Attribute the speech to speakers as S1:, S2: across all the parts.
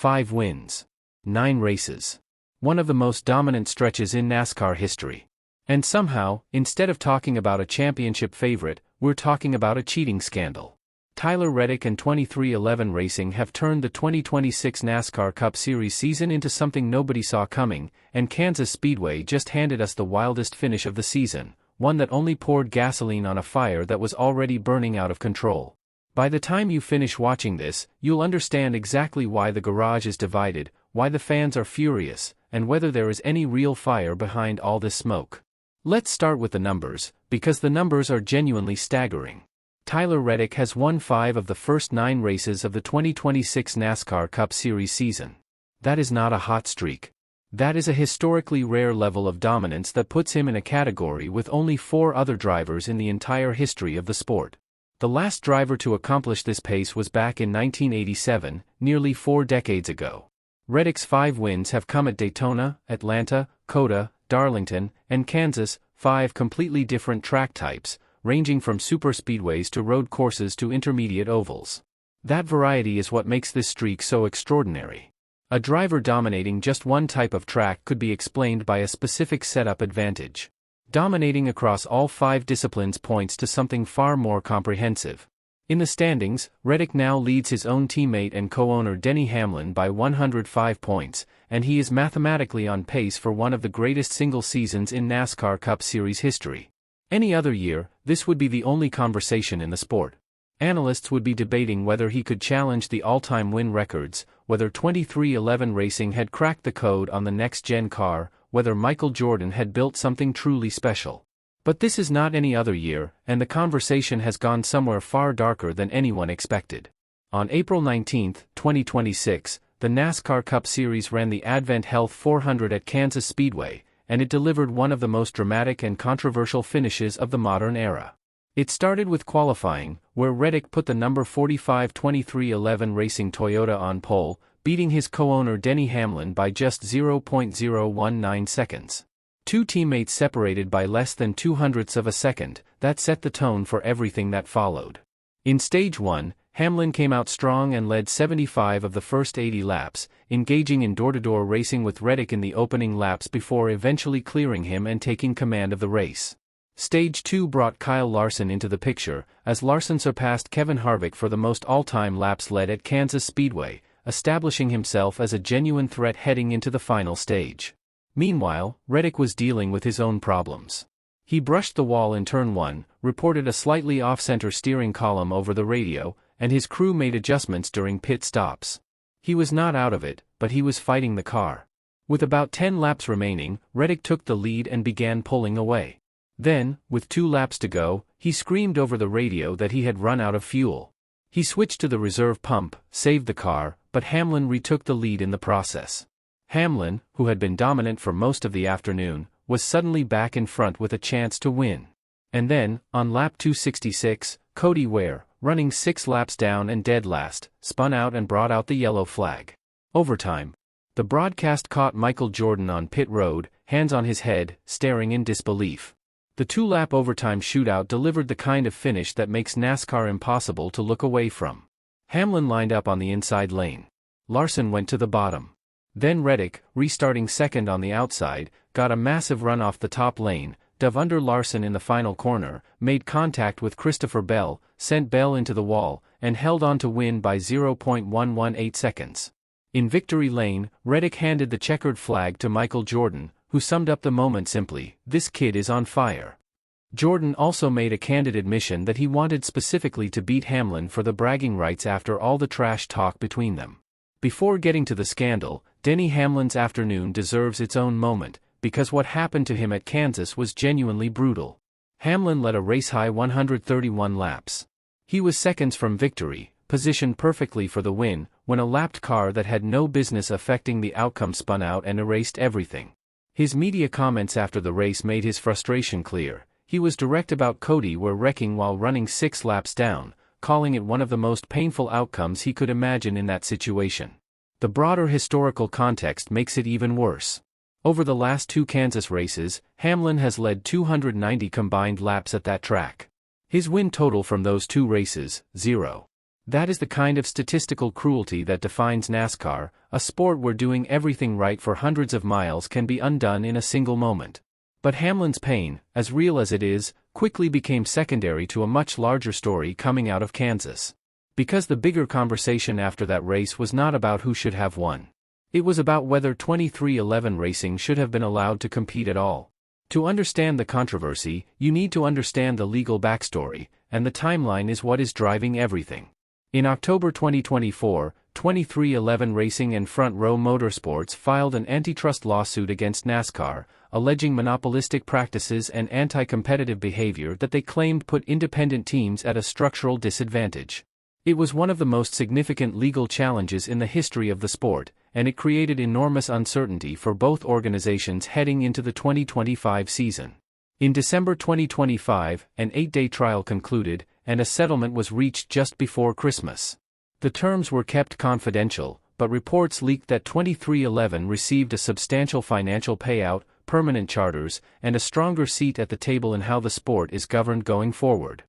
S1: 5 wins. 9 races. One of the most dominant stretches in NASCAR history. And somehow, instead of talking about a championship favorite, we're talking about a cheating scandal. Tyler Reddick and 23XI Racing have turned the 2026 NASCAR Cup Series season into something nobody saw coming, and Kansas Speedway just handed us the wildest finish of the season, one that only poured gasoline on a fire that was already burning out of control. By the time you finish watching this, you'll understand exactly why the garage is divided, why the fans are furious, and whether there is any real fire behind all this smoke. Let's start with the numbers, because the numbers are genuinely staggering. Tyler Reddick has won 5 of the first 9 races of the 2026 NASCAR Cup Series season. That is not a hot streak. That is a historically rare level of dominance that puts him in a category with only 4 other drivers in the entire history of the sport. The last driver to accomplish this pace was back in 1987, nearly 4 decades ago. Reddick's 5 wins have come at Daytona, Atlanta, COTA, Darlington, and Kansas, 5 completely different track types, ranging from superspeedways to road courses to intermediate ovals. That variety is what makes this streak so extraordinary. A driver dominating just one type of track could be explained by a specific setup advantage. Dominating across all 5 disciplines points to something far more comprehensive. In the standings, Reddick now leads his own teammate and co-owner Denny Hamlin by 105 points, and he is mathematically on pace for one of the greatest single seasons in NASCAR Cup Series history. Any other year, this would be the only conversation in the sport. Analysts would be debating whether he could challenge the all-time win records, whether 23XI Racing had cracked the code on the next-gen car, whether Michael Jordan had built something truly special. But this is not any other year, and the conversation has gone somewhere far darker than anyone expected. On April 19, 2026, the NASCAR Cup Series ran the Advent Health 400 at Kansas Speedway, and it delivered one of the most dramatic and controversial finishes of the modern era. It started with qualifying, where Reddick put the number 45 23XI Racing Toyota on pole, beating his co-owner Denny Hamlin by just 0.019 seconds. 2 teammates separated by less than 0.02 of a second, that set the tone for everything that followed. In Stage 1, Hamlin came out strong and led 75 of the first 80 laps, engaging in door-to-door racing with Reddick in the opening laps before eventually clearing him and taking command of the race. Stage 2 brought Kyle Larson into the picture, as Larson surpassed Kevin Harvick for the most all-time laps led at Kansas Speedway, establishing himself as a genuine threat heading into the final stage. Meanwhile, Reddick was dealing with his own problems. He brushed the wall in Turn 1, reported a slightly off-center steering column over the radio, and his crew made adjustments during pit stops. He was not out of it, but he was fighting the car. With about 10 laps remaining, Reddick took the lead and began pulling away. Then, with 2 laps to go, he screamed over the radio that he had run out of fuel. He switched to the reserve pump, saved the car, but Hamlin retook the lead in the process. Hamlin, who had been dominant for most of the afternoon, was suddenly back in front with a chance to win. And then, on lap 266, Cody Ware, running 6 laps down and dead last, spun out and brought out the yellow flag. Overtime. The broadcast caught Michael Jordan on pit road, hands on his head, staring in disbelief. The 2-lap overtime shootout delivered the kind of finish that makes NASCAR impossible to look away from. Hamlin lined up on the inside lane. Larson went to the bottom. Then Reddick, restarting second on the outside, got a massive run off the top lane, dove under Larson in the final corner, made contact with Christopher Bell, sent Bell into the wall, and held on to win by 0.118 seconds. In victory lane, Reddick handed the checkered flag to Michael Jordan, who summed up the moment simply, "This kid is on fire." Jordan also made a candid admission that he wanted specifically to beat Hamlin for the bragging rights after all the trash talk between them. Before getting to the scandal, Denny Hamlin's afternoon deserves its own moment, because what happened to him at Kansas was genuinely brutal. Hamlin led a race-high 131 laps. He was seconds from victory, positioned perfectly for the win, when a lapped car that had no business affecting the outcome spun out and erased everything. His media comments after the race made his frustration clear. He was direct about Cody Ware wrecking while running 6 laps down, calling it one of the most painful outcomes he could imagine in that situation. The broader historical context makes it even worse. Over the last 2 Kansas races, Hamlin has led 290 combined laps at that track. His win total from those 2 races, 0. That is the kind of statistical cruelty that defines NASCAR, a sport where doing everything right for hundreds of miles can be undone in a single moment. But Hamlin's pain, as real as it is, quickly became secondary to a much larger story coming out of Kansas. Because the bigger conversation after that race was not about who should have won. It was about whether 2311 Racing should have been allowed to compete at all. To understand the controversy, you need to understand the legal backstory, and the timeline is what is driving everything. In October 2024, 2311 Racing and Front Row Motorsports filed an antitrust lawsuit against NASCAR, alleging monopolistic practices and anti-competitive behavior that they claimed put independent teams at a structural disadvantage. It was one of the most significant legal challenges in the history of the sport, and it created enormous uncertainty for both organizations heading into the 2025 season. In December 2025, an 8-day trial concluded, and a settlement was reached just before Christmas. The terms were kept confidential, but reports leaked that 2311 received a substantial financial payout, permanent charters, and a stronger seat at the table in how the sport is governed going forward.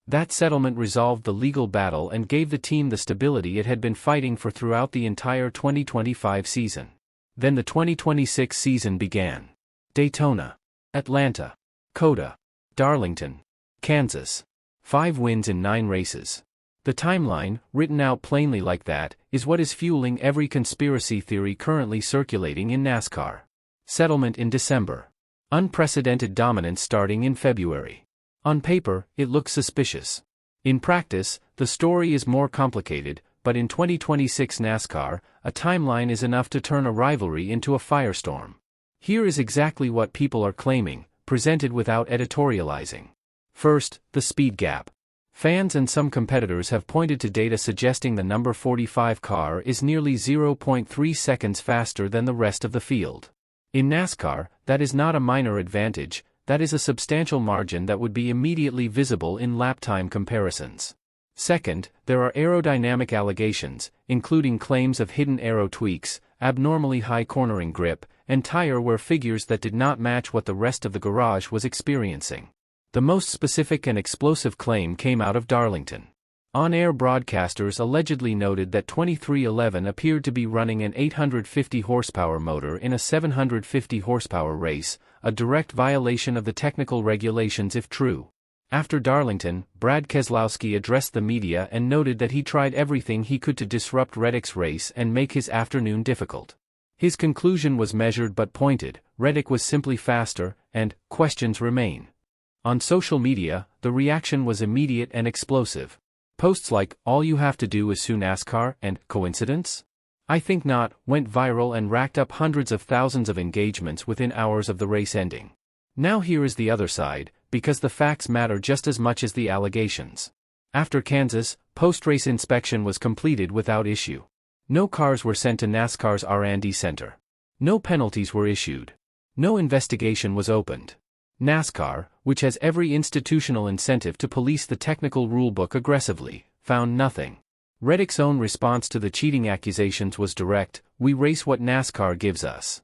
S1: That settlement resolved the legal battle and gave the team the stability it had been fighting for throughout the entire 2025 season. Then the 2026 season began. Daytona, Atlanta, Coda, Darlington, Kansas. 5 wins in 9 races. The timeline, written out plainly like that, is what is fueling every conspiracy theory currently circulating in NASCAR. Settlement in December. Unprecedented dominance starting in February. On paper, it looks suspicious. In practice, the story is more complicated, but in 2026 NASCAR, a timeline is enough to turn a rivalry into a firestorm. Here is exactly what people are claiming, presented without editorializing. First, the speed gap. Fans and some competitors have pointed to data suggesting the number 45 car is nearly 0.3 seconds faster than the rest of the field. In NASCAR, that is not a minor advantage. That is a substantial margin that would be immediately visible in lap time comparisons. Second, there are aerodynamic allegations, including claims of hidden aero tweaks, abnormally high cornering grip, and tire wear figures that did not match what the rest of the garage was experiencing. The most specific and explosive claim came out of Darlington. On-air broadcasters allegedly noted that 2311 appeared to be running an 850 horsepower motor in a 750 horsepower race, a direct violation of the technical regulations if true. After Darlington, Brad Keselowski addressed the media and noted that he tried everything he could to disrupt Reddick's race and make his afternoon difficult. His conclusion was measured but pointed: Reddick was simply faster, and questions remain. On social media, the reaction was immediate and explosive. Posts like, "All you have to do is sue NASCAR," and "Coincidence? I think not," went viral and racked up hundreds of thousands of engagements within hours of the race ending. Now here is the other side, because the facts matter just as much as the allegations. After Kansas, post-race inspection was completed without issue. No cars were sent to NASCAR's R&D center. No penalties were issued. No investigation was opened. NASCAR, which has every institutional incentive to police the technical rulebook aggressively, found nothing. Reddick's own response to the cheating accusations was direct: "We race what NASCAR gives us."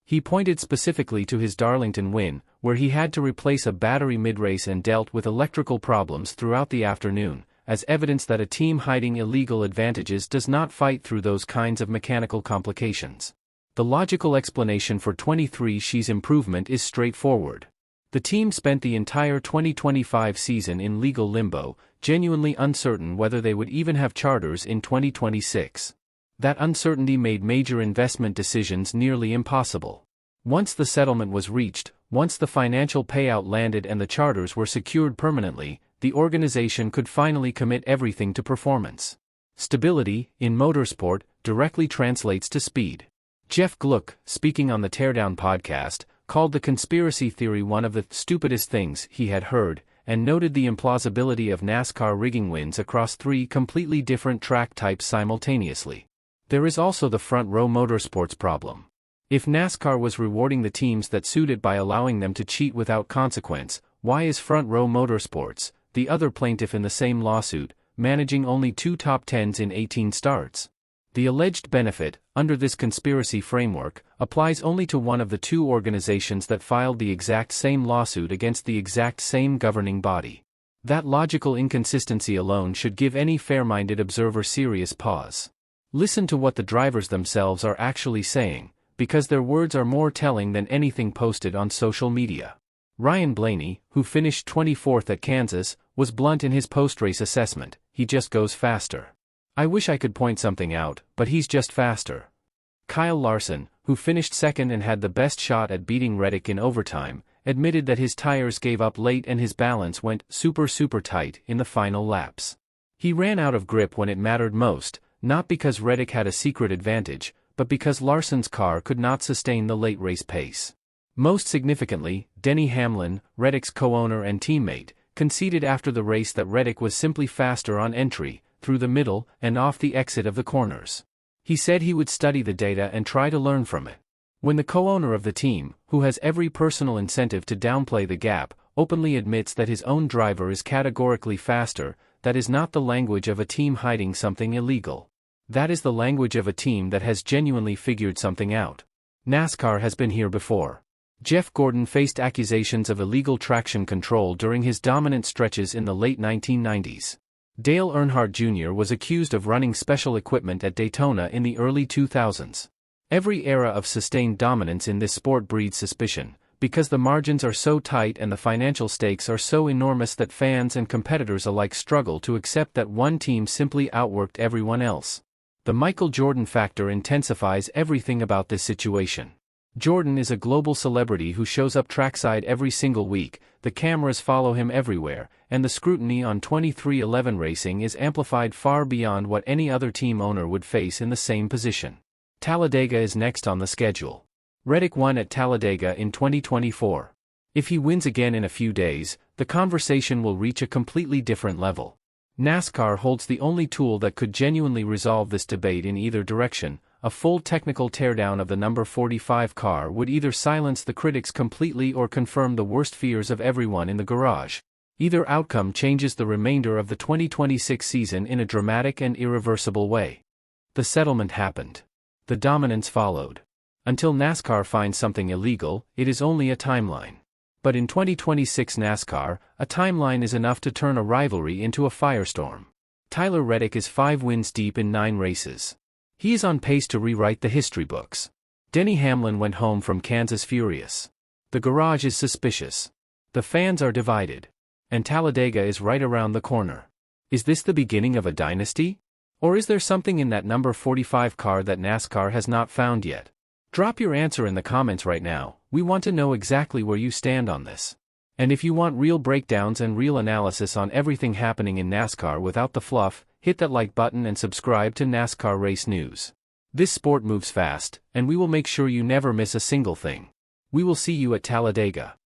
S1: He pointed specifically to his Darlington win, where he had to replace a battery mid-race and dealt with electrical problems throughout the afternoon, as evidence that a team hiding illegal advantages does not fight through those kinds of mechanical complications. The logical explanation for 23's improvement is straightforward. The team spent the entire 2025 season in legal limbo, genuinely uncertain whether they would even have charters in 2026. That uncertainty made major investment decisions nearly impossible. Once the settlement was reached, once the financial payout landed and the charters were secured permanently, the organization could finally commit everything to performance. Stability, in motorsport, directly translates to speed. Jeff Gluck, speaking on the Teardown podcast, called the conspiracy theory one of the stupidest things he had heard, and noted the implausibility of NASCAR rigging wins across 3 completely different track types simultaneously. There is also the Front Row Motorsports problem. If NASCAR was rewarding the teams that sued it by allowing them to cheat without consequence, why is Front Row Motorsports, the other plaintiff in the same lawsuit, managing only 2 top 10s in 18 starts? The alleged benefit, under this conspiracy framework, applies only to one of the 2 organizations that filed the exact same lawsuit against the exact same governing body. That logical inconsistency alone should give any fair-minded observer serious pause. Listen to what the drivers themselves are actually saying, because their words are more telling than anything posted on social media. Ryan Blaney, who finished 24th at Kansas, was blunt in his post-race assessment: "He just goes faster. I wish I could point something out, but he's just faster." Kyle Larson, who finished second and had the best shot at beating Reddick in overtime, admitted that his tires gave up late and his balance went super tight in the final laps. He ran out of grip when it mattered most, not because Reddick had a secret advantage, but because Larson's car could not sustain the late race pace. Most significantly, Denny Hamlin, Reddick's co-owner and teammate, conceded after the race that Reddick was simply faster on entry, through the middle, and off the exit of the corners. He said he would study the data and try to learn from it. When the co-owner of the team, who has every personal incentive to downplay the gap, openly admits that his own driver is categorically faster, that is not the language of a team hiding something illegal. That is the language of a team that has genuinely figured something out. NASCAR has been here before. Jeff Gordon faced accusations of illegal traction control during his dominant stretches in the late 1990s. Dale Earnhardt Jr. was accused of running special equipment at Daytona in the early 2000s. Every era of sustained dominance in this sport breeds suspicion, because the margins are so tight and the financial stakes are so enormous that fans and competitors alike struggle to accept that one team simply outworked everyone else. The Michael Jordan factor intensifies everything about this situation. Jordan is a global celebrity who shows up trackside every single week, the cameras follow him everywhere, and the scrutiny on 23XI Racing is amplified far beyond what any other team owner would face in the same position. Talladega is next on the schedule. Reddick won at Talladega in 2024. If he wins again in a few days, the conversation will reach a completely different level. NASCAR holds the only tool that could genuinely resolve this debate in either direction. A full technical teardown of the number 45 car would either silence the critics completely or confirm the worst fears of everyone in the garage. Either outcome changes the remainder of the 2026 season in a dramatic and irreversible way. The settlement happened. The dominance followed. Until NASCAR finds something illegal, it is only a timeline. But in 2026 NASCAR, a timeline is enough to turn a rivalry into a firestorm. Tyler Reddick is 5 wins deep in 9 races. He is on pace to rewrite the history books. Denny Hamlin went home from Kansas furious. The garage is suspicious. The fans are divided. And Talladega is right around the corner. Is this the beginning of a dynasty? Or is there something in that number 45 car that NASCAR has not found yet? Drop your answer in the comments right now. We want to know exactly where you stand on this. And if you want real breakdowns and real analysis on everything happening in NASCAR without the fluff, hit that like button and subscribe to NASCAR Race News. This sport moves fast, and we will make sure you never miss a single thing. We will see you at Talladega.